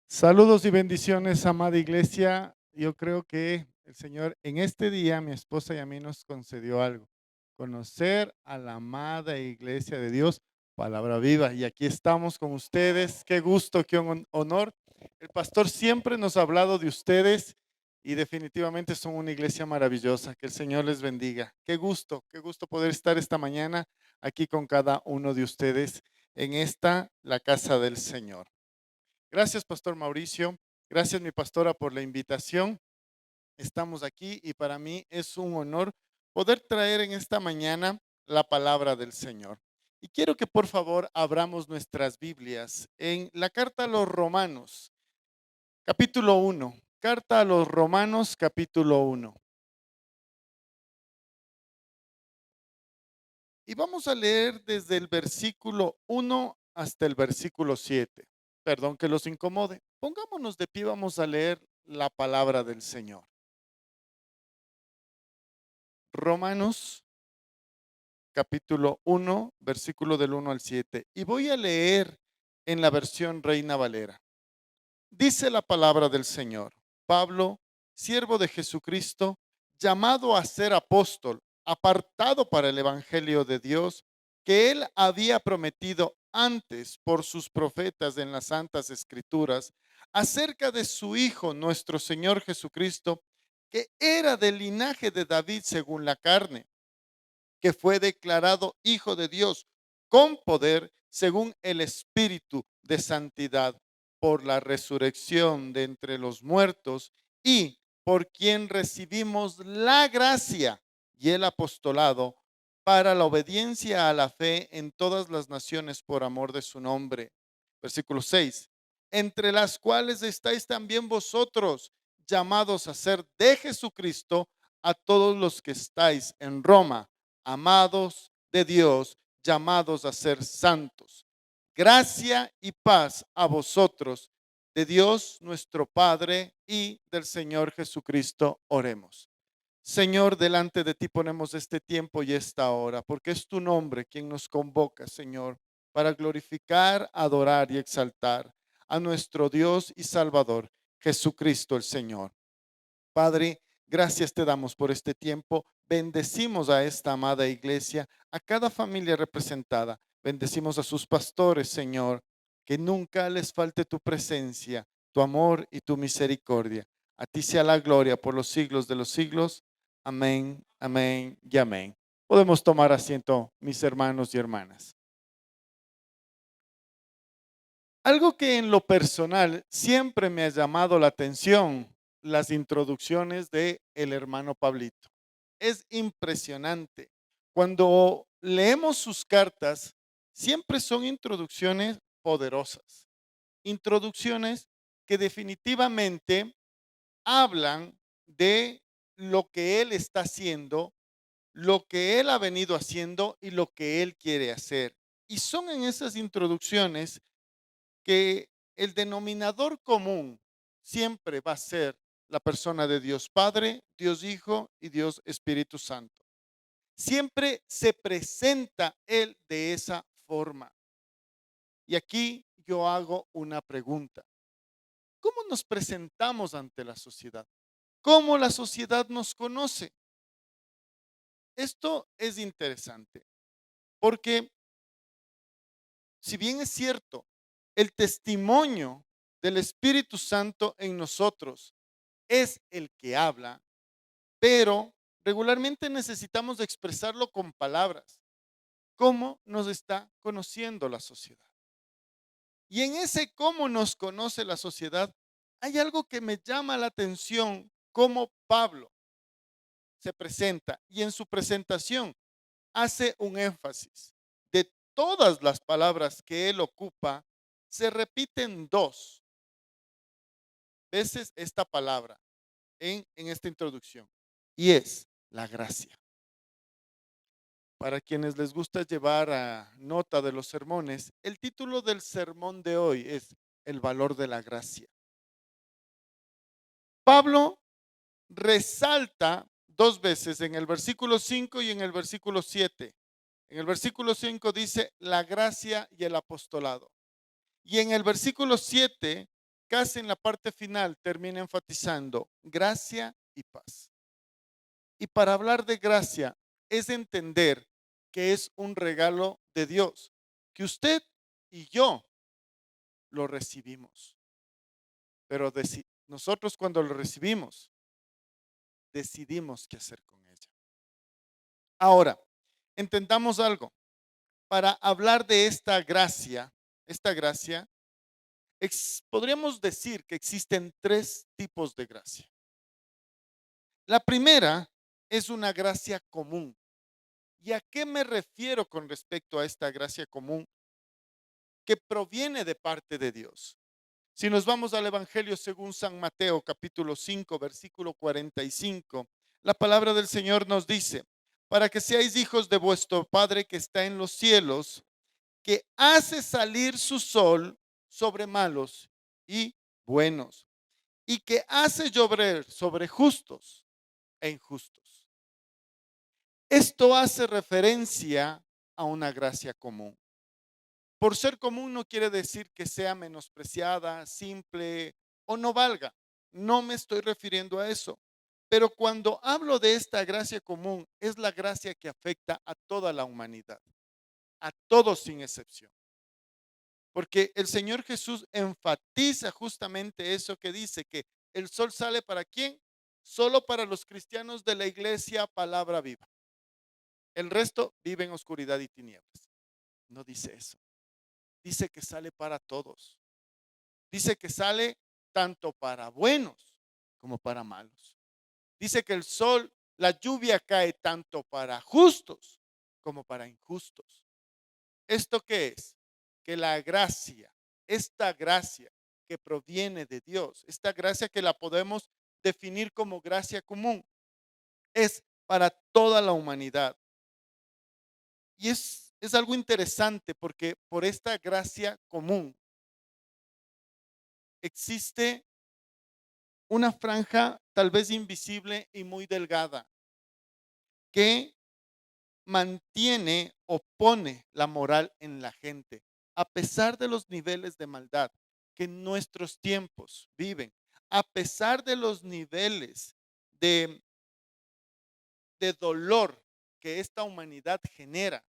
Saludos y bendiciones, amada iglesia. Yo creo que el Señor en este día, mi esposa y a mí nos concedió algo, conocer a la amada iglesia de Dios, palabra viva. Y aquí estamos con ustedes. Qué gusto, qué honor. El pastor siempre nos ha hablado de ustedes y definitivamente son una iglesia maravillosa. Que el Señor les bendiga. Qué gusto poder estar esta mañana aquí con cada uno de ustedes en esta, la casa del Señor. Gracias, Pastor Mauricio. Gracias, mi pastora, por la invitación. Estamos aquí y para mí es un honor poder traer en esta mañana la palabra del Señor. Y quiero que por favor abramos nuestras Biblias en la carta a los Romanos, capítulo 1. Carta a los Romanos, capítulo 1. Y vamos a leer desde el versículo 1 hasta el versículo 7. Perdón que los incomode. Pongámonos de pie, vamos a leer la palabra del Señor. Romanos capítulo 1, versículo del 1 al 7. Y voy a leer en la versión Reina Valera. Dice la palabra del Señor: Pablo, siervo de Jesucristo, llamado a ser apóstol, apartado para el evangelio de Dios, que él había prometido antes por sus profetas en las santas escrituras, acerca de su Hijo, nuestro Señor Jesucristo, que era del linaje de David según la carne, que fue declarado Hijo de Dios con poder según el Espíritu de santidad, por la resurrección de entre los muertos, y por quien recibimos la gracia y el apostolado para la obediencia a la fe en todas las naciones por amor de su nombre. Versículo 6. Entre las cuales estáis también vosotros, llamados a ser de Jesucristo, a todos los que estáis en Roma, amados de Dios, llamados a ser santos. Gracia y paz a vosotros, de Dios nuestro Padre y del Señor Jesucristo. Oremos. Señor, delante de ti ponemos este tiempo y esta hora, porque es tu nombre quien nos convoca, Señor, para glorificar, adorar y exaltar a nuestro Dios y Salvador, Jesucristo el Señor. Padre, gracias te damos por este tiempo. Bendecimos a esta amada iglesia, a cada familia representada. Bendecimos a sus pastores, Señor, que nunca les falte tu presencia, tu amor y tu misericordia. A ti sea la gloria por los siglos de los siglos. Amén, amén y amén. Podemos tomar asiento, mis hermanos y hermanas. Algo que en lo personal siempre me ha llamado la atención, las introducciones de el hermano Pablito. Es impresionante. Cuando leemos sus cartas, siempre son introducciones poderosas, introducciones que definitivamente hablan de lo que él está haciendo, lo que él ha venido haciendo y lo que él quiere hacer. Y son en esas introducciones que el denominador común siempre va a ser la persona de Dios Padre, Dios Hijo y Dios Espíritu Santo. Siempre se presenta Él de esa forma. Y aquí yo hago una pregunta. ¿Cómo nos presentamos ante la sociedad? ¿Cómo la sociedad nos conoce? Esto es interesante porque si bien es cierto, el testimonio del Espíritu Santo en nosotros es el que habla, pero regularmente necesitamos de expresarlo con palabras. ¿Cómo nos está conociendo la sociedad? Y en ese cómo nos conoce la sociedad, hay algo que me llama la atención, cómo Pablo se presenta y en su presentación hace un énfasis. De todas las palabras que él ocupa, se repiten dos veces esta palabra en esta introducción, y es la gracia. Para quienes les gusta llevar a nota de los sermones, el título del sermón de hoy es el valor de la gracia. Pablo resalta dos veces en el versículo 5 y en el versículo 7. En el versículo 5 dice la gracia y el apostolado. Y en el versículo 7 casi en la parte final termina enfatizando gracia y paz. Y para hablar de gracia es entender que es un regalo de Dios, que usted y yo lo recibimos. Pero nosotros cuando lo recibimos, decidimos qué hacer con ella. Ahora, entendamos algo. Para hablar de esta gracia, podríamos decir que existen tres tipos de gracia. La primera es una gracia común. ¿Y a qué me refiero con respecto a esta gracia común? Que proviene de parte de Dios. Si nos vamos al Evangelio según San Mateo, capítulo 5, versículo 45, la palabra del Señor nos dice, para que seáis hijos de vuestro Padre que está en los cielos, que hace salir su sol sobre malos y buenos, y que hace llover sobre justos e injustos. Esto hace referencia a una gracia común. Por ser común no quiere decir que sea menospreciada, simple o no valga. No me estoy refiriendo a eso. Pero cuando hablo de esta gracia común, es la gracia que afecta a toda la humanidad, a todos sin excepción. Porque el Señor Jesús enfatiza justamente eso que dice, que el sol sale para quién? Solo para los cristianos de la iglesia Palabra Viva. El resto vive en oscuridad y tinieblas. No dice eso. Dice que sale para todos. Dice que sale tanto para buenos como para malos. Dice que el sol, la lluvia cae tanto para justos como para injustos. ¿Esto qué es? Que la gracia, esta gracia que proviene de Dios, esta gracia que la podemos definir como gracia común, es para toda la humanidad. Y es algo interesante porque por esta gracia común existe una franja tal vez invisible y muy delgada que mantiene o pone la moral en la gente, a pesar de los niveles de maldad que en nuestros tiempos viven, a pesar de los niveles de, de dolor que esta humanidad genera.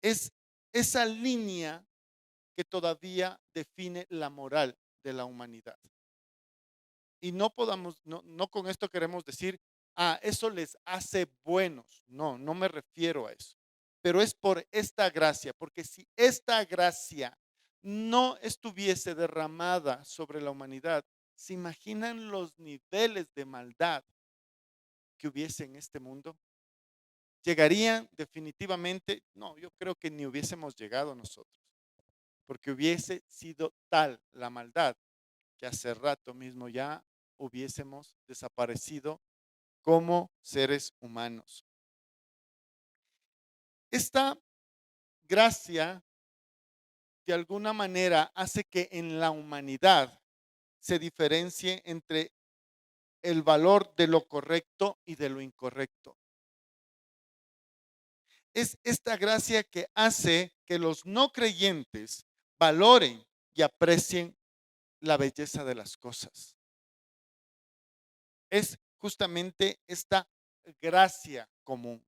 Es esa línea que todavía define la moral de la humanidad. Y no podamos, no con esto queremos decir, eso les hace buenos. No, no me refiero a eso. Pero es por esta gracia, porque si esta gracia no estuviese derramada sobre la humanidad, ¿se imaginan los niveles de maldad que hubiese en este mundo? ¿Llegarían definitivamente? No, yo creo que ni hubiésemos llegado nosotros, porque hubiese sido tal la maldad que hace rato mismo ya hubiésemos desaparecido como seres humanos. Esta gracia de alguna manera hace que en la humanidad se diferencie entre el valor de lo correcto y de lo incorrecto. Es esta gracia que hace que los no creyentes valoren y aprecien la belleza de las cosas. Es justamente esta gracia común.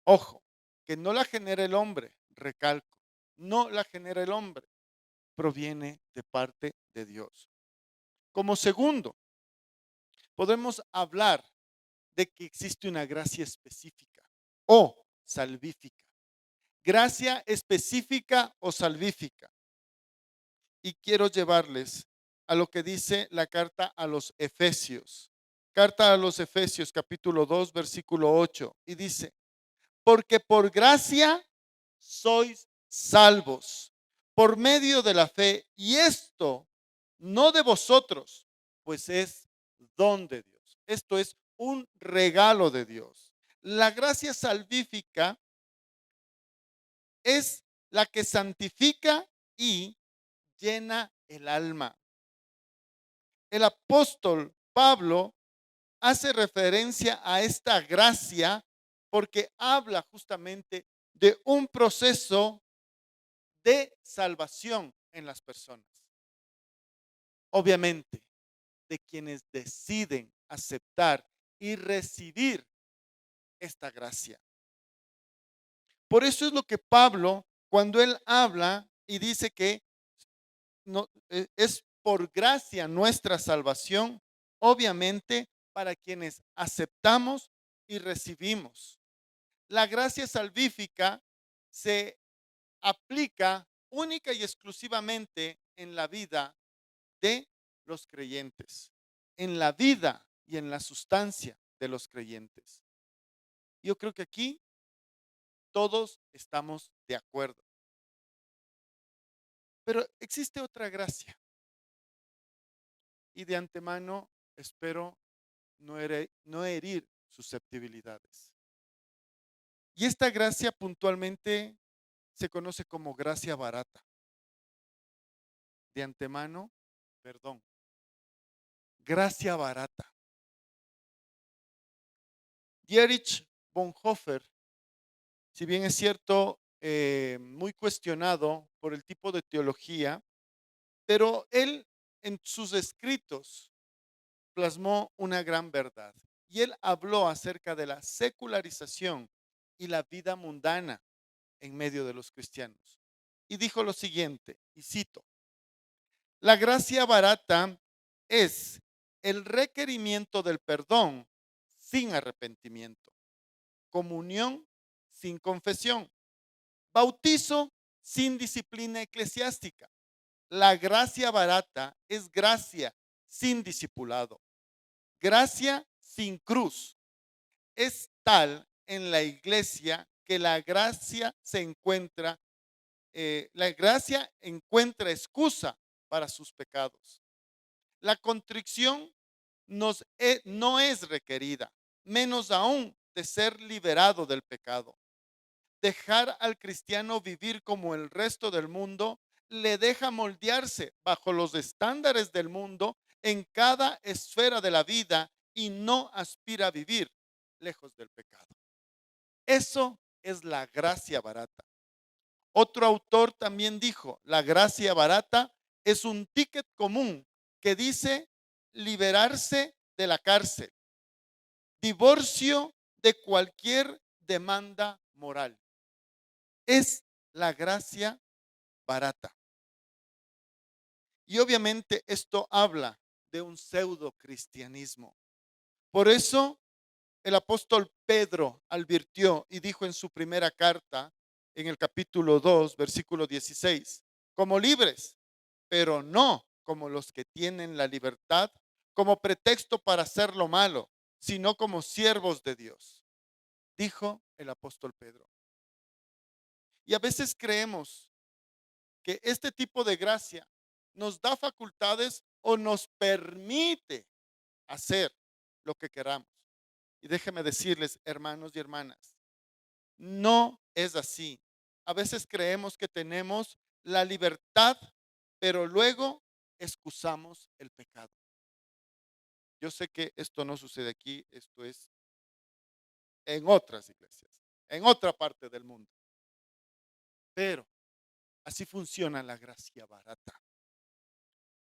Ojo, que no la genera el hombre, recalco, no la genera el hombre, proviene de parte de Dios. Como segundo, podemos hablar de que existe una gracia específica o salvífica. Gracia específica o salvífica. Y quiero llevarles a lo que dice la carta a los Efesios. Carta a los Efesios capítulo 2 versículo 8 y dice, porque por gracia sois salvos por medio de la fe, y esto no de vosotros, pues es don de Dios. Esto es un regalo de Dios. La gracia salvífica es la que santifica y llena el alma. El apóstol Pablo hace referencia a esta gracia porque habla justamente de un proceso de salvación en las personas. obviamente, de quienes deciden aceptar y recibir esta gracia. Por eso es lo que Pablo, cuando él habla y dice que no, es por gracia nuestra salvación, obviamente para quienes aceptamos y recibimos. La gracia salvífica se aplica única y exclusivamente en la vida de los creyentes, en la vida y en la sustancia de los creyentes. Yo creo que aquí todos estamos de acuerdo. Pero existe otra gracia y de antemano espero no herir susceptibilidades. Y esta gracia puntualmente se conoce como gracia barata. De antemano, perdón, gracia barata. Dietrich Bonhoeffer, si bien es cierto, muy cuestionado por el tipo de teología, pero él en sus escritos plasmó una gran verdad. Y él habló acerca de la secularización y la vida mundana en medio de los cristianos. Y dijo lo siguiente, y cito, la gracia barata es el requerimiento del perdón sin arrepentimiento, comunión sin confesión, bautizo sin disciplina eclesiástica. La gracia barata es gracia sin discipulado, gracia sin cruz. Es tal en la iglesia que la gracia encuentra excusa para sus pecados. La contrición no es requerida, menos aún de ser liberado del pecado. Dejar al cristiano vivir como el resto del mundo le deja moldearse bajo los estándares del mundo en cada esfera de la vida y no aspira a vivir lejos del pecado. Eso es la gracia barata. Otro autor también dijo, la gracia barata es un ticket común que dice liberarse de la cárcel, divorcio de cualquier demanda moral. Es la gracia barata. Y obviamente esto habla de un pseudo cristianismo. Por eso el apóstol Pedro advirtió y dijo en su primera carta, en el capítulo 2, versículo 16, como libres, pero no como los que tienen la libertad como pretexto para hacer lo malo, sino como siervos de Dios, dijo el apóstol Pedro. Y a veces creemos que este tipo de gracia nos da facultades o nos permite hacer lo que queramos. Y déjenme decirles, hermanos y hermanas, no es así. A veces creemos que tenemos la libertad, pero luego excusamos el pecado. Yo sé que esto no sucede aquí, esto es en otras iglesias, en otra parte del mundo. Pero así funciona la gracia barata.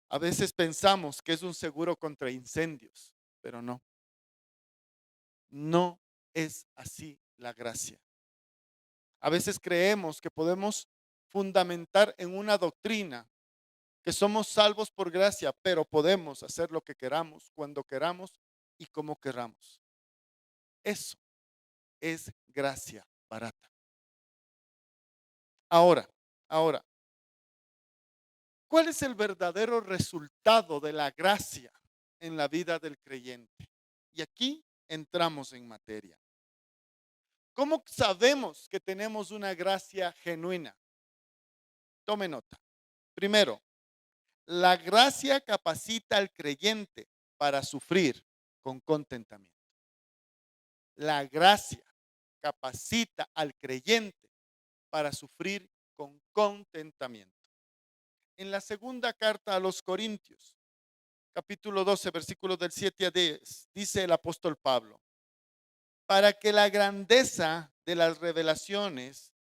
A veces pensamos que es un seguro contra incendios, pero no. No es así la gracia. A veces creemos que podemos fundamentar en una doctrina que somos salvos por gracia, pero podemos hacer lo que queramos, cuando queramos y como queramos. Eso es gracia barata. Ahora, ¿cuál es el verdadero resultado de la gracia en la vida del creyente? Y aquí entramos en materia. ¿Cómo sabemos que tenemos una gracia genuina? Tome nota. Primero, la gracia capacita al creyente para sufrir con contentamiento. La gracia capacita al creyente para sufrir con contentamiento. En la segunda carta a los Corintios, capítulo 12, versículos del 7 a 10, dice el apóstol Pablo, para que la grandeza de las revelaciones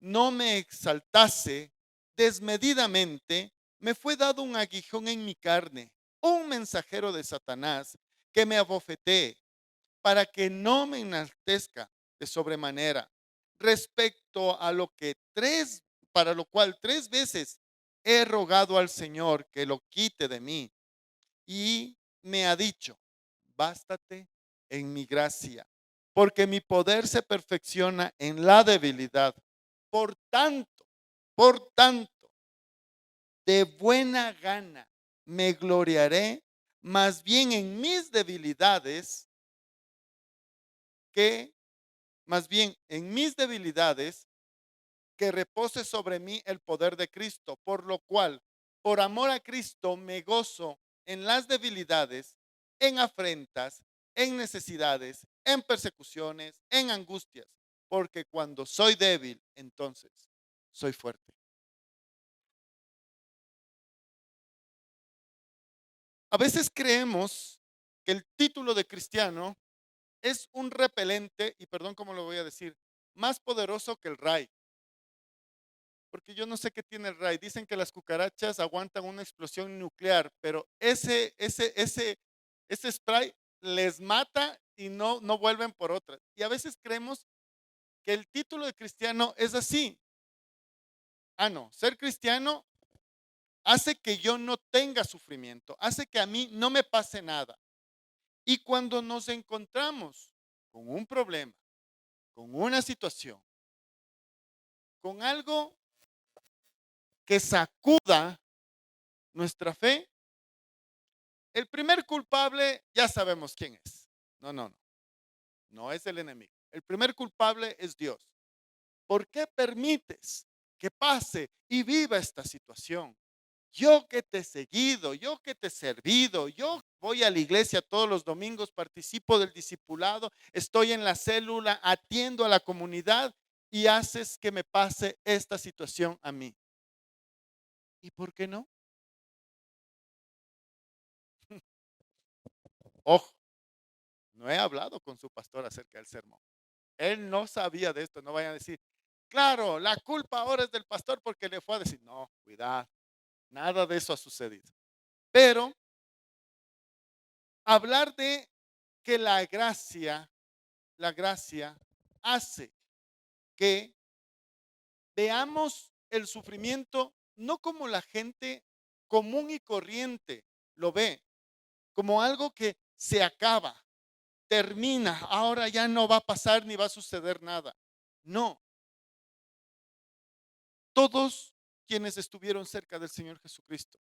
no me exaltase desmedidamente, me fue dado un aguijón en mi carne, un mensajero de Satanás que me abofetee para que no me enaltezca de sobremanera respecto a lo que para lo cual 3 veces he rogado al Señor que lo quite de mí. Y me ha dicho, bástate en mi gracia, porque mi poder se perfecciona en la debilidad. Por tanto, por tanto, de buena gana me gloriaré más bien en mis debilidades que, más bien en mis debilidades, que repose sobre mí el poder de Cristo, por lo cual, por amor a Cristo, me gozo en las debilidades, en afrentas, en necesidades, en persecuciones, en angustias, porque cuando soy débil, entonces soy fuerte. A veces creemos que el título de cristiano es un repelente, y perdón cómo lo voy a decir, más poderoso que el RAI. Porque yo no sé qué tiene el RAI. Dicen que las cucarachas aguantan una explosión nuclear, pero ese spray les mata y no vuelven por otra. Y a veces creemos que el título de cristiano es así. Ah, no, ser cristiano hace que yo no tenga sufrimiento, hace que a mí no me pase nada. Y cuando nos encontramos con un problema, con una situación, con algo que sacuda nuestra fe, el primer culpable ya sabemos quién es. No, no es el enemigo. El primer culpable es Dios. ¿Por qué permites que pase y viva esta situación? Yo que te he seguido, yo que te he servido, yo voy a la iglesia todos los domingos, participo del discipulado, estoy en la célula, atiendo a la comunidad y haces que me pase esta situación a mí. ¿Y por qué no? Ojo, no he hablado con su pastor acerca del sermón. Él no sabía de esto, no vayan a decir, claro, la culpa ahora es del pastor porque le fue a decir, no, cuidado, nada de eso ha sucedido. Pero hablar de que la gracia hace que veamos el sufrimiento no como la gente común y corriente lo ve, como algo que se acaba, termina, ahora ya no va a pasar ni va a suceder nada. No, todos quienes estuvieron cerca del Señor Jesucristo,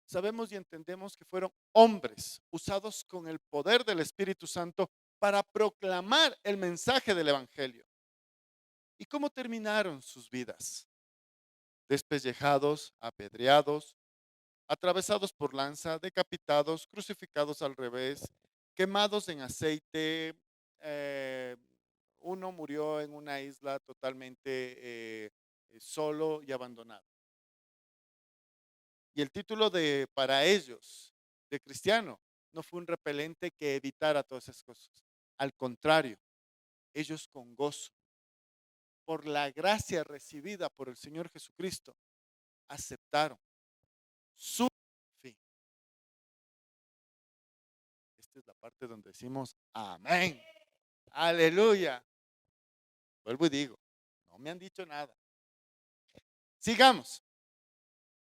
sabemos y entendemos que fueron hombres usados con el poder del Espíritu Santo para proclamar el mensaje del Evangelio. ¿Y cómo terminaron sus vidas? Despellejados, apedreados, atravesados por lanza, decapitados, crucificados al revés, quemados en aceite. eh, Uno murió en una isla totalmente solo y abandonado. Y el título de para ellos de cristiano no fue un repelente que evitara todas esas cosas. Al contrario, ellos con gozo, por la gracia recibida por el Señor Jesucristo, aceptaron su fin. Esta es la parte donde decimos amén. Aleluya. Vuelvo y digo, no me han dicho nada. Sigamos.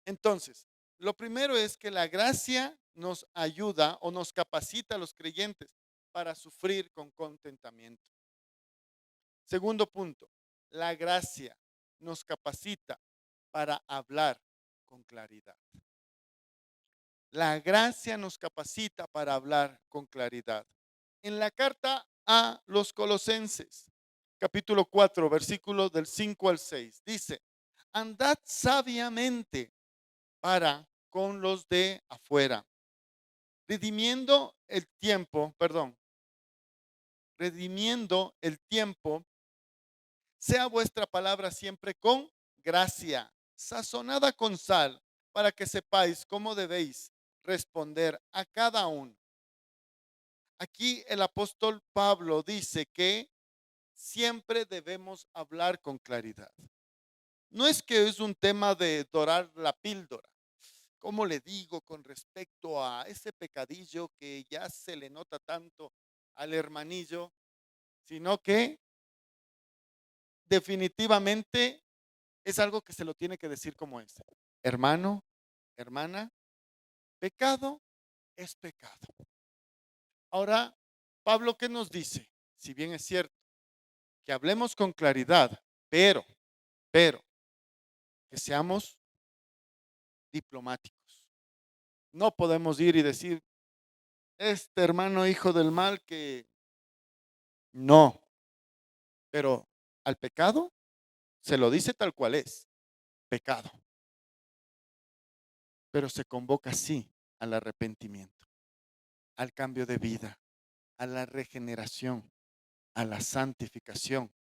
Entonces, lo primero es que la gracia nos ayuda o nos capacita a los creyentes para sufrir con contentamiento. Segundo punto, la gracia nos capacita para hablar con claridad. La gracia nos capacita para hablar con claridad. En la carta a los Colosenses, capítulo 4, versículos del 5 al 6, dice, andad sabiamente para con los de afuera, redimiendo el tiempo, perdón, redimiendo el tiempo, sea vuestra palabra siempre con gracia, sazonada con sal, para que sepáis cómo debéis responder a cada uno. Aquí el apóstol Pablo dice que siempre debemos hablar con claridad. No es que es un tema de dorar la píldora, ¿cómo le digo con respecto a ese pecadillo que ya se le nota tanto al hermanillo? Sino que definitivamente es algo que se lo tiene que decir como es. Hermano, hermana, pecado es pecado. Ahora, Pablo, ¿qué nos dice? Si bien es cierto que hablemos con claridad, pero, que seamos diplomáticos. No podemos ir y decir, este hermano hijo del mal que no, pero al pecado se lo dice tal cual es, pecado, pero se convoca así al arrepentimiento, al cambio de vida, a la regeneración, a la santificación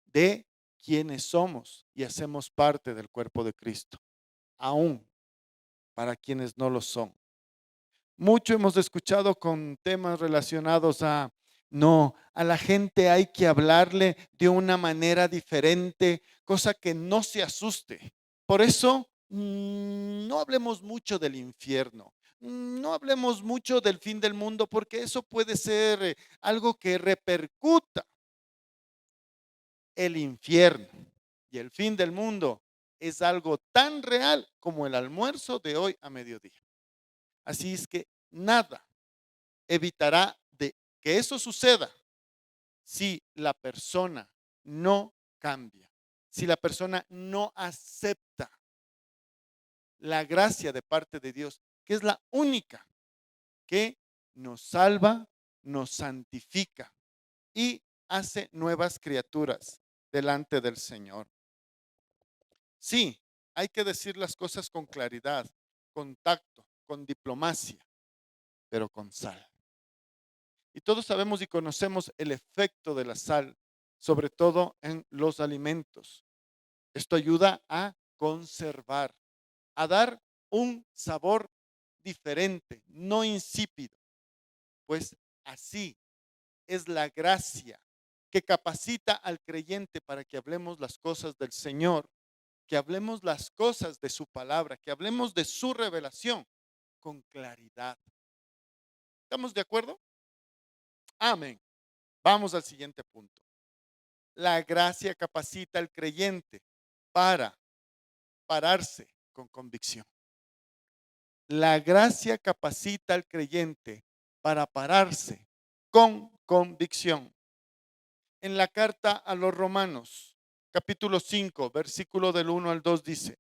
de quienes somos y hacemos parte del cuerpo de Cristo, aún para quienes no lo son. Mucho hemos escuchado con temas relacionados a, no, a la gente hay que hablarle de una manera diferente, cosa que no se asuste. Por eso, no hablemos mucho del infierno, no hablemos mucho del fin del mundo, porque eso puede ser algo que repercuta. El infierno y el fin del mundo es algo tan real como el almuerzo de hoy a mediodía. Así es que nada evitará de que eso suceda si la persona no cambia, si la persona no acepta la gracia de parte de Dios, que es la única que nos salva, nos santifica y hace nuevas criaturas delante del Señor. Sí, hay que decir las cosas con claridad, con tacto, con diplomacia, pero con sal. Y todos sabemos y conocemos el efecto de la sal, sobre todo en los alimentos. Esto ayuda a conservar, a dar un sabor diferente, no insípido. Pues así es la gracia que capacita al creyente para que hablemos las cosas del Señor, que hablemos las cosas de su palabra, que hablemos de su revelación con claridad. ¿Estamos de acuerdo? Amén. Vamos al siguiente punto. La gracia capacita al creyente para pararse con convicción. La gracia capacita al creyente para pararse con convicción. En la carta a los Romanos, capítulo 5, versículo del 1 al 2 dice,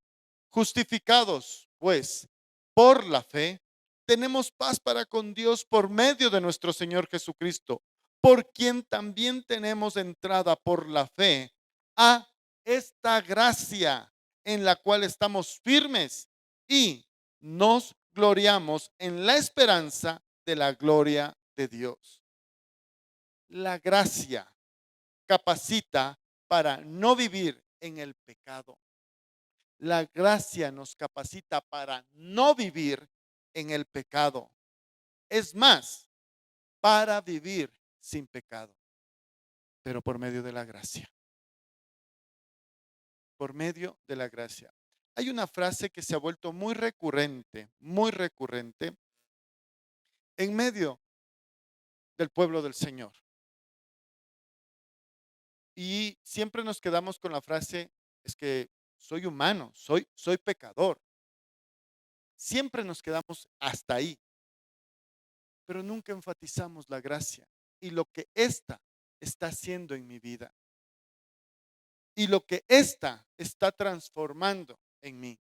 justificados, pues, por la fe, tenemos paz para con Dios por medio de nuestro Señor Jesucristo, por quien también tenemos entrada por la fe a esta gracia en la cual estamos firmes y nos gloriamos en la esperanza de la gloria de Dios. La gracia capacita para no vivir en el pecado. La gracia nos capacita para no vivir en el pecado. Es más, para vivir sin pecado, pero por medio de la gracia. Por medio de la gracia. Hay una frase que se ha vuelto muy recurrente en medio del pueblo del Señor. Y siempre nos quedamos con la frase, es que soy humano, soy pecador. Siempre nos quedamos hasta ahí, pero nunca enfatizamos la gracia y lo que ésta está haciendo en mi vida y lo que ésta está transformando en mí.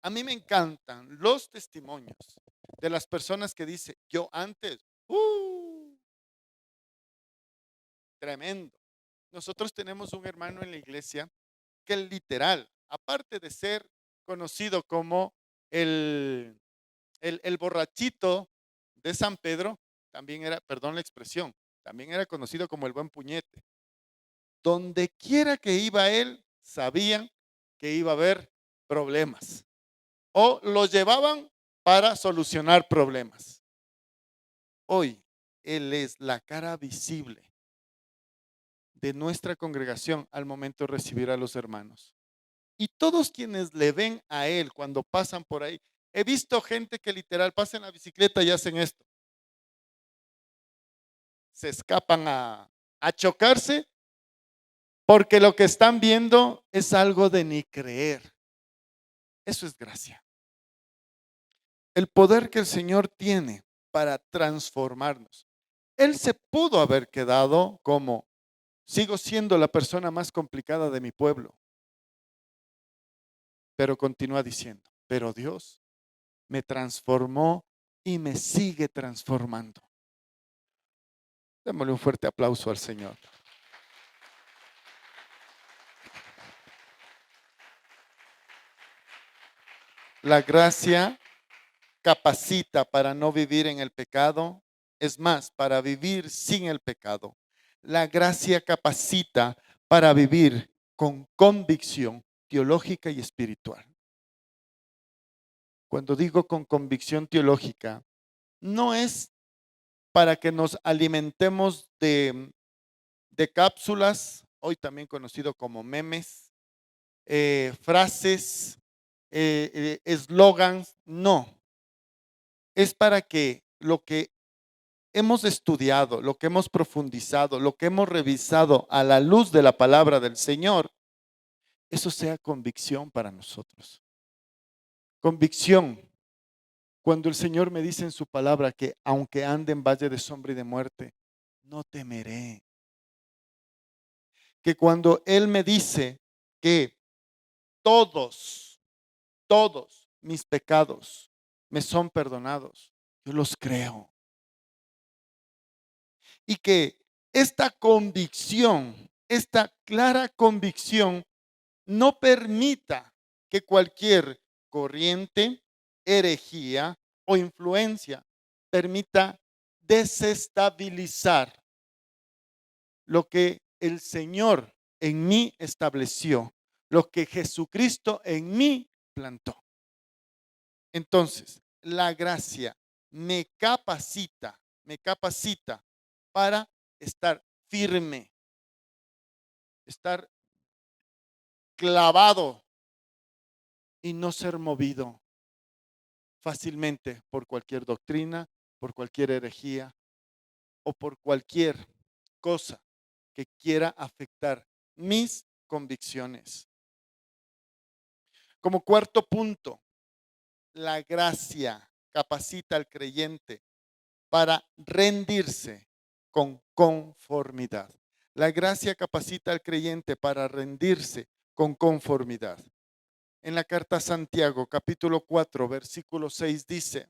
A mí me encantan los testimonios de las personas que dicen, yo antes, tremendo. Nosotros tenemos un hermano en la iglesia que literal, aparte de ser conocido como el el borrachito de San Pedro, también era, perdón la expresión, también era conocido como el buen puñete. Donde quiera que iba él, sabían que iba a haber problemas o lo llevaban para solucionar problemas. Hoy él es la cara visible de nuestra congregación al momento de recibir a los hermanos. Y todos quienes le ven a él cuando pasan por ahí, He visto gente que literal pasa en la bicicleta y hacen esto. Se escapan a chocarse porque lo que están viendo es algo de ni creer. Eso es gracia. El poder que el Señor tiene para transformarnos. Él se pudo haber quedado como, sigo siendo la persona más complicada de mi pueblo, pero continúa diciendo, pero Dios me transformó y me sigue transformando. Démosle un fuerte aplauso al Señor. La gracia capacita para no vivir en el pecado, es más, para vivir sin el pecado. La gracia capacita para vivir con convicción teológica y espiritual. Cuando digo con convicción teológica, no es para que nos alimentemos de cápsulas, hoy también conocido como memes, frases, eslogans, no. Es para que lo que hemos estudiado, lo que hemos profundizado, lo que hemos revisado a la luz de la palabra del Señor, eso sea convicción para nosotros. Convicción. Cuando el Señor me dice en su palabra que aunque ande en valle de sombra y de muerte, no temeré. Que cuando Él me dice que todos, todos mis pecados me son perdonados, yo los creo. Y que esta convicción, esta clara convicción, no permita que cualquier corriente, herejía o influencia permita desestabilizar lo que el Señor en mí estableció, lo que Jesucristo en mí plantó. Entonces, la gracia me capacita para estar firme, estar clavado y no ser movido fácilmente por cualquier doctrina, por cualquier herejía o por cualquier cosa que quiera afectar mis convicciones. Como cuarto punto, la gracia capacita al creyente para rendirse con conformidad. La gracia capacita al creyente para rendirse con conformidad. En la carta a Santiago, capítulo 4, versículo 6 dice,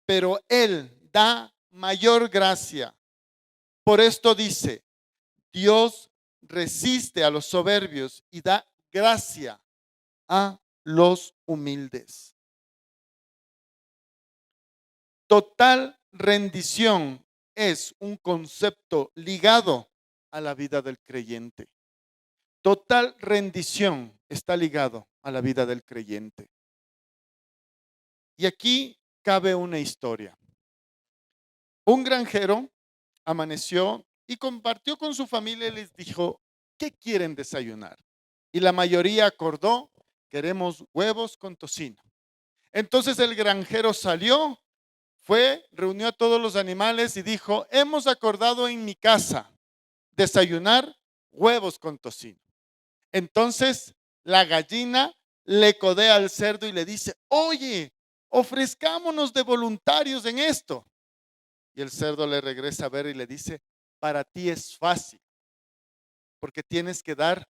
pero Él da mayor gracia. Por esto dice, Dios resiste a los soberbios y da gracia a los humildes. Total rendición es un concepto ligado a la vida del creyente. Total rendición está ligado a la vida del creyente. Y aquí cabe una historia. Un granjero amaneció y compartió con su familia y les dijo, ¿qué quieren desayunar? Y la mayoría acordó, queremos huevos con tocino. Entonces el granjero salió, fue, reunió a todos los animales y dijo, hemos acordado en mi casa desayunar huevos con tocino. Entonces la gallina le codea al cerdo y le dice, oye, ofrezcámonos de voluntarios en esto. Y el cerdo le regresa a ver y le dice, para ti es fácil, porque tienes que dar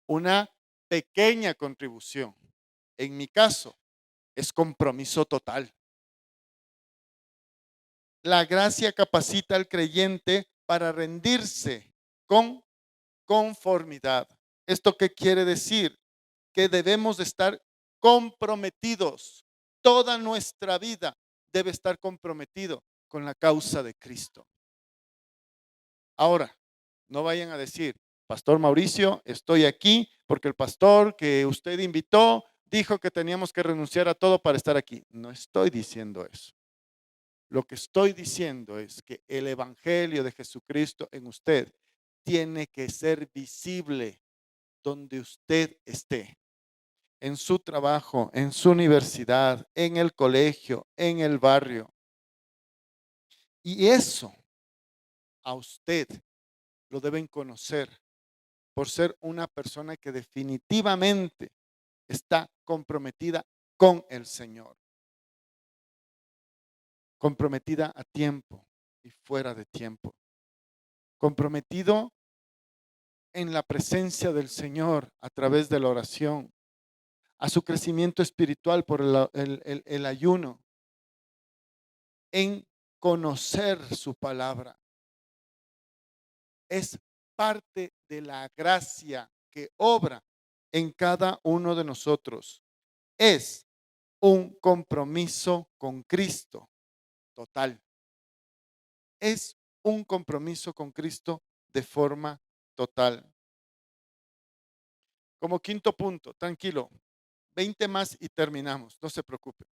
una pequeña contribución. En mi caso, es compromiso total. La gracia capacita al creyente para rendirse con conformidad. ¿Esto qué quiere decir? Que debemos de estar comprometidos. Toda nuestra vida debe estar comprometido con la causa de Cristo. Ahora, no vayan a decir, Pastor Mauricio, estoy aquí porque el pastor que usted invitó dijo que teníamos que renunciar a todo para estar aquí. No estoy diciendo eso. Lo que estoy diciendo es que el evangelio de Jesucristo en usted tiene que ser visible donde usted esté. en su trabajo, en su universidad, en el colegio, en el barrio. Y eso a usted lo deben conocer por ser una persona que definitivamente está comprometida con el Señor, comprometida a tiempo y fuera de tiempo, comprometido en la presencia del Señor a través de la oración, a su crecimiento espiritual por el ayuno, en conocer su palabra. Es parte de la gracia que obra en cada uno de nosotros. Es un compromiso con Cristo total. Es un compromiso con Cristo de forma total. Como quinto punto, tranquilo, 20 más y terminamos, no se preocupe.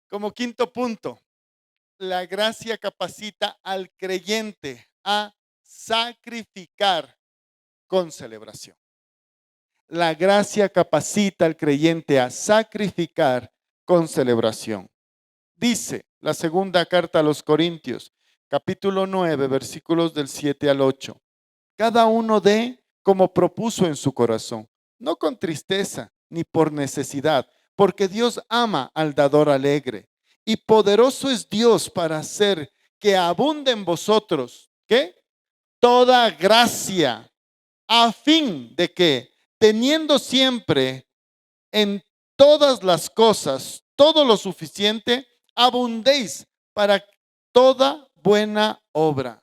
Como quinto punto, la gracia capacita al creyente a sacrificar con celebración. La gracia capacita al creyente a sacrificar con celebración. Dice la segunda carta a los Corintios, capítulo 9, versículos del 7 al 8. Cada uno dé como propuso en su corazón, no con tristeza ni por necesidad, porque Dios ama al dador alegre. Y poderoso es Dios para hacer que abunde en vosotros, ¿qué? Toda gracia, a fin de que, teniendo siempre en todas las cosas todo lo suficiente, abundéis para toda buena obra.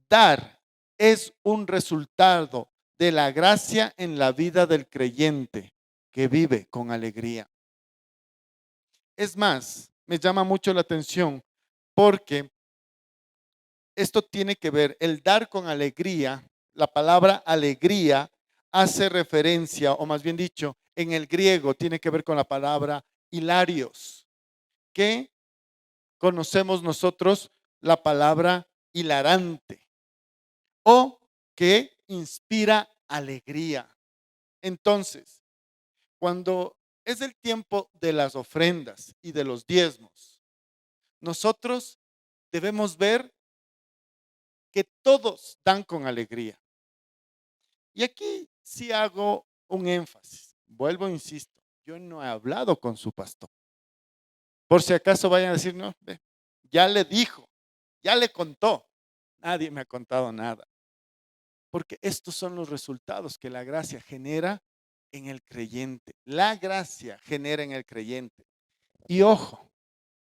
Dar es un resultado de la gracia en la vida del creyente que vive con alegría. Es más, me llama mucho la atención porque esto tiene que ver, el dar con alegría, la palabra alegría hace referencia, o más bien dicho, en el griego tiene que ver con la palabra hilarios, que conocemos nosotros la palabra hilarante o que inspira alegría. Entonces, cuando es el tiempo de las ofrendas y de los diezmos, nosotros debemos ver que todos dan con alegría. Y aquí sí hago un énfasis. Vuelvo, insisto, yo no he hablado con su pastor. Por si acaso vayan a decir, no, ve, ya le dijo, ya le contó. Nadie me ha contado nada. Porque estos son los resultados que la gracia genera en el creyente. La gracia genera en el creyente. Y ojo,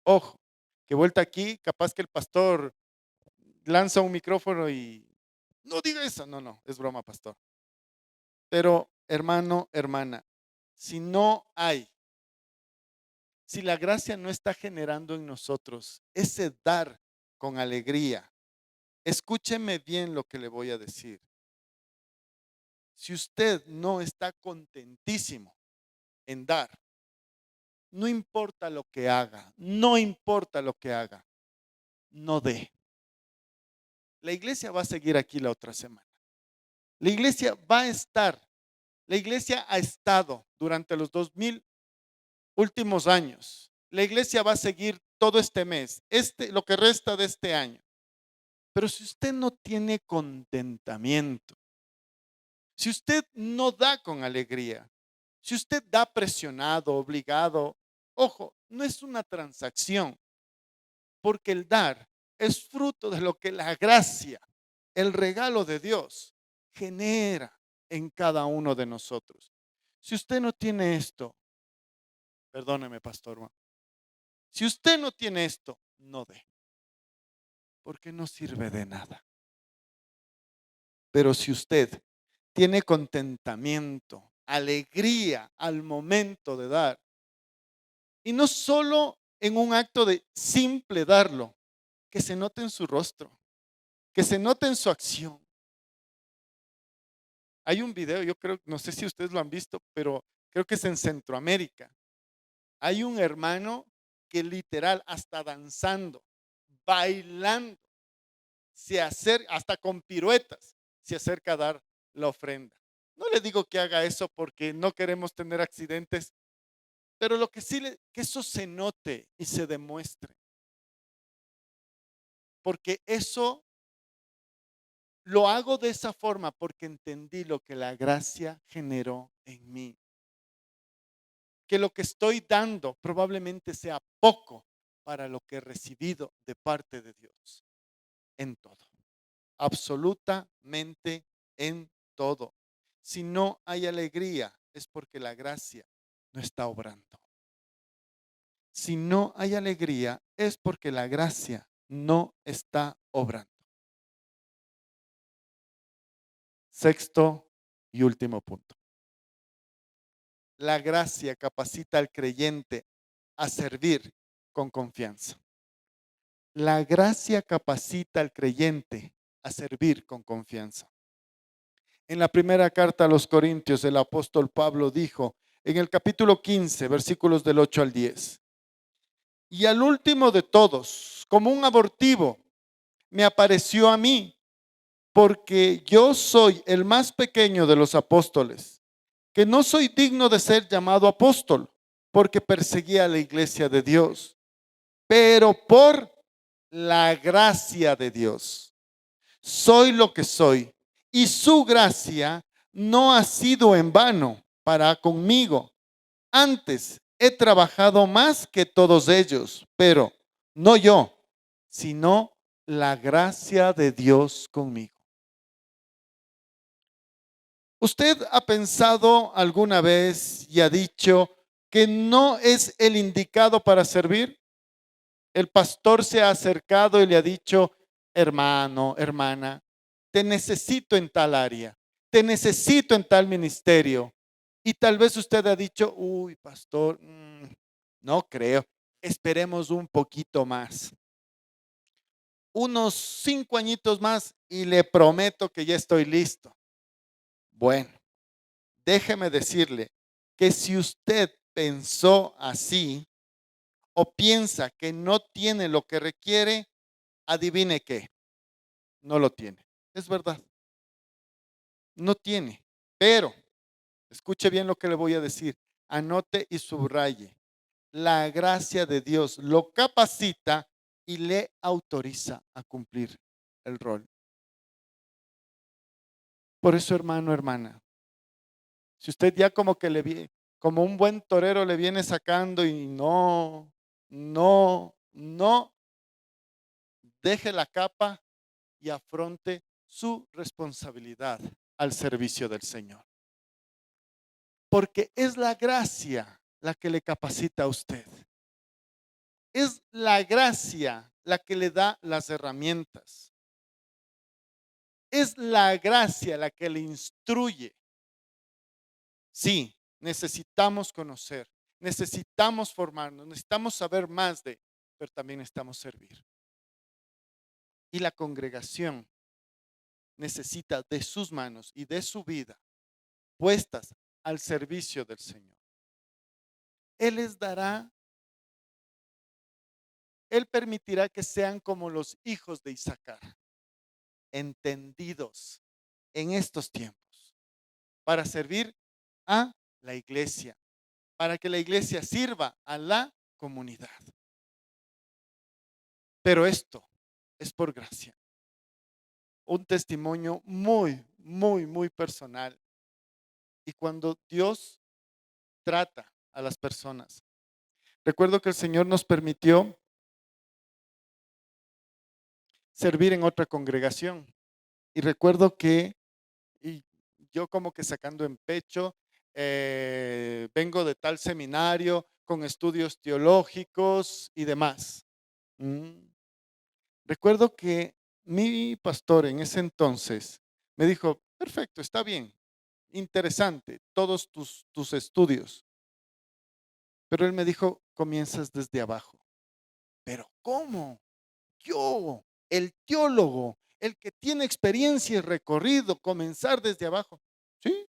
ojo, que vuelta aquí, capaz que el pastor lanza un micrófono y no diga eso. No, no, es broma, pastor. Pero hermano, hermana, si no hay, si la gracia no está generando en nosotros ese dar con alegría, escúcheme bien lo que le voy a decir. Si usted no está contentísimo en dar, no importa lo que haga, no importa lo que haga, no dé. La iglesia va a seguir aquí la otra semana. La iglesia va a estar, la iglesia ha estado durante los 2000 últimos años. La iglesia va a seguir todo este mes, lo que resta de este año. Pero si usted no tiene contentamiento, si usted no da con alegría, si usted da presionado, obligado, ojo, no es una transacción, porque el dar es fruto de lo que la gracia, el regalo de Dios, genera en cada uno de nosotros. Si usted no tiene esto, perdóneme, pastor, si usted no tiene esto, no dé, porque no sirve de nada. Pero si usted tiene contentamiento, alegría al momento de dar, y no solo en un acto de simple darlo, que se note en su rostro, que se note en su acción. Hay un video, yo creo, no sé si ustedes lo han visto, pero creo que es en Centroamérica. Hay un hermano que literal hasta danzando, bailando, se acerca, hasta con piruetas, se acerca a dar la ofrenda. No le digo que haga eso porque no queremos tener accidentes, pero lo que sí, que eso se note y se demuestre, porque eso lo hago de esa forma porque entendí lo que la gracia generó en mí. Que lo que estoy dando probablemente sea poco para lo que he recibido de parte de Dios. En todo, absolutamente en todo. Si no hay alegría, es porque la gracia no está obrando. Si no hay alegría, es porque la gracia no está obrando. Sexto y último punto. La gracia capacita al creyente a servir con confianza. La gracia capacita al creyente a servir con confianza. En la primera carta a los Corintios, el apóstol Pablo dijo, en el capítulo 15, versículos del 8 al 10, y al último de todos, como un abortivo, me apareció a mí, porque yo soy el más pequeño de los apóstoles, que no soy digno de ser llamado apóstol, porque perseguía a la iglesia de Dios, pero por la gracia de Dios soy lo que soy, y su gracia no ha sido en vano para conmigo. Antes he trabajado más que todos ellos, pero no yo, sino la gracia de Dios conmigo. ¿Usted ha pensado alguna vez y ha dicho que no es el indicado para servir? El pastor se ha acercado y le ha dicho, hermano, hermana, te necesito en tal área, te necesito en tal ministerio. Y tal vez usted ha dicho, uy, pastor, no creo, esperemos un poquito más. Unos 5 añitos más y le prometo que ya estoy listo. Bueno, déjeme decirle que si usted pensó así o piensa que no tiene lo que requiere, adivine qué, no lo tiene. Es verdad, no tiene. Pero, escuche bien lo que le voy a decir. Anote y subraye. La gracia de Dios lo capacita y le autoriza a cumplir el rol. Por eso, hermano, hermana, si usted ya como que le viene, como un buen torero le viene sacando y no, no, no, deje la capa y afronte su responsabilidad al servicio del Señor. Porque es la gracia la que le capacita a usted. Es la gracia la que le da las herramientas. Es la gracia la que le instruye. Sí, necesitamos conocer, necesitamos formarnos, necesitamos saber más de, pero también necesitamos servir. Y la congregación necesita de sus manos y de su vida puestas al servicio del Señor. Él les dará, Él permitirá que sean como los hijos de Isaacar, entendidos en estos tiempos, para servir a la iglesia, para que la iglesia sirva a la comunidad. Pero esto es por gracia. Un testimonio muy, muy, muy personal. Y cuando Dios trata a las personas, recuerdo que el Señor nos permitió servir en otra congregación. Y recuerdo que y yo como que sacando en pecho, vengo de tal seminario con estudios teológicos y demás. Mm. Recuerdo que mi pastor en ese entonces me dijo, perfecto, está bien, interesante, todos tus estudios. Pero él me dijo, comienzas desde abajo. Pero ¿cómo? Yo, el teólogo, el que tiene experiencia y recorrido, comenzar desde abajo. ¿Sí?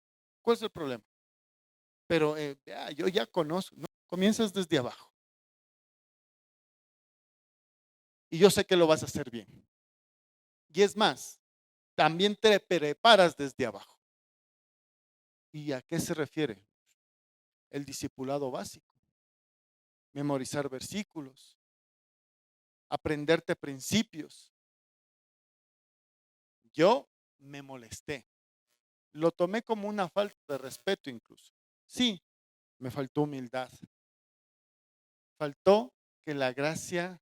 ¿Cuál es el problema? Pero yo ya conozco, no, comienzas desde abajo. Y yo sé que lo vas a hacer bien. Y es más, también te preparas desde abajo. ¿Y a qué se refiere? El discipulado básico, memorizar versículos, aprenderte principios. Yo me molesté, lo tomé como una falta de respeto incluso. Sí, me faltó humildad, faltó que la gracia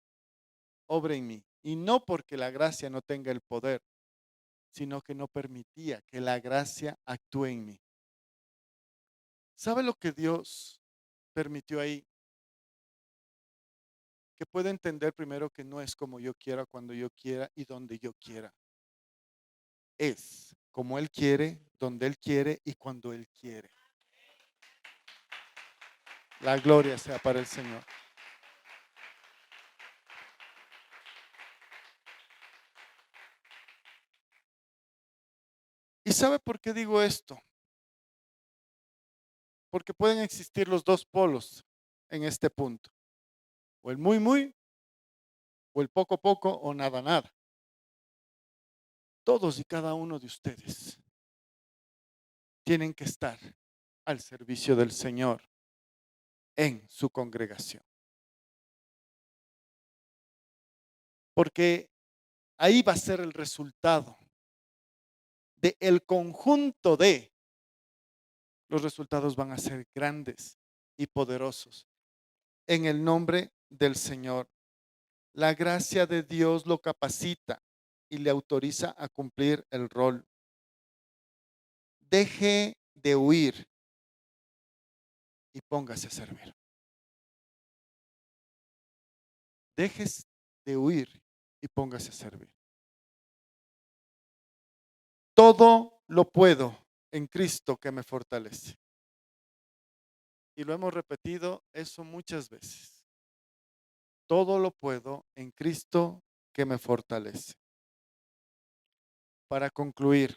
obre en mí. Y no porque la gracia no tenga el poder, sino que no permitía que la gracia actúe en mí. ¿Sabe lo que Dios permitió ahí? Que pueda entender primero que no es como yo quiera, cuando yo quiera y donde yo quiera. Es como Él quiere, donde Él quiere y cuando Él quiere. La gloria sea para el Señor. ¿Y sabe por qué digo esto? Porque pueden existir los dos polos en este punto. O el muy, o el poco o nada, nada. Todos y cada uno de ustedes tienen que estar al servicio del Señor en su congregación. Porque ahí va a ser el resultado de el conjunto de los resultados van a ser grandes y poderosos en el nombre del Señor. La gracia de Dios lo capacita y le autoriza a cumplir el rol. Deje de huir y póngase a servir. Dejes de huir y póngase a servir. Todo lo puedo en Cristo que me fortalece. Y lo hemos repetido eso muchas veces. Todo lo puedo en Cristo que me fortalece. Para concluir,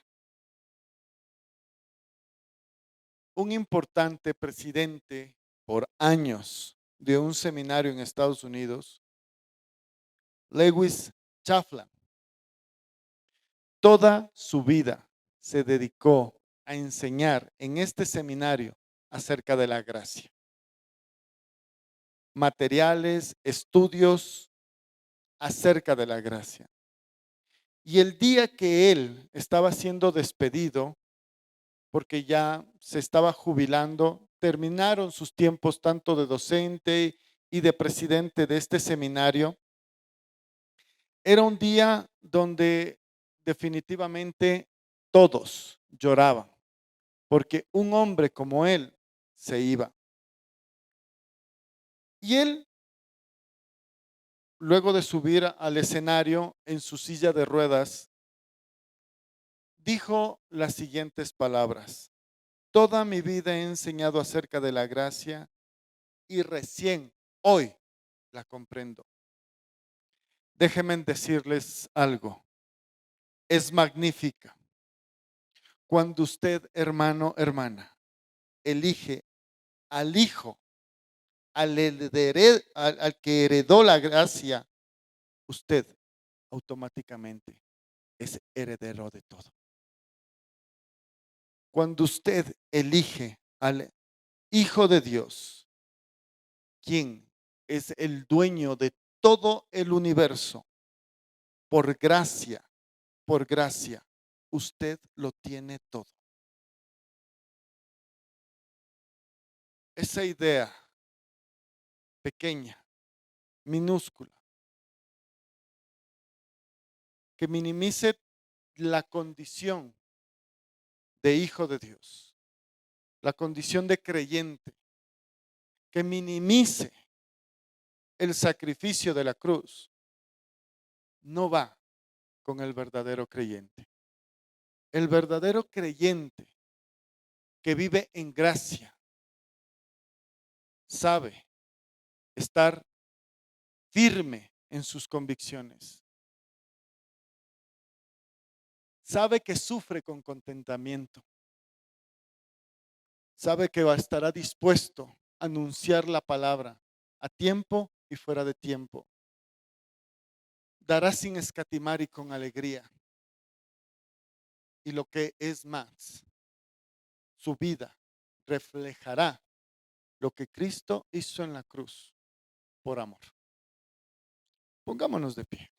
un importante presidente por años de un seminario en Estados Unidos, Lewis Chafflan, toda su vida se dedicó a enseñar en este seminario acerca de la gracia. Materiales, estudios acerca de la gracia. Y el día que él estaba siendo despedido, porque ya se estaba jubilando, terminaron sus tiempos tanto de docente y de presidente de este seminario. Era un día donde definitivamente todos lloraban, porque un hombre como él se iba. Y él, luego de subir al escenario en su silla de ruedas, dijo las siguientes palabras: toda mi vida he enseñado acerca de la gracia y recién hoy la comprendo. Déjenme decirles algo, es magnífica cuando usted, hermano, hermana, elige al hijo, al que heredó la gracia, usted automáticamente es heredero de todo. Cuando usted elige al Hijo de Dios, quien es el dueño de todo el universo, por gracia, usted lo tiene todo. Esa idea pequeña, minúscula, que minimice la condición de hijo de Dios, la condición de creyente, que minimice el sacrificio de la cruz, no va con el verdadero creyente. El verdadero creyente que vive en gracia sabe estar firme en sus convicciones. Sabe que sufre con contentamiento. Sabe que estará dispuesto a anunciar la palabra a tiempo y fuera de tiempo. Dará sin escatimar y con alegría. Y lo que es más, su vida reflejará lo que Cristo hizo en la cruz por amor. Pongámonos de pie.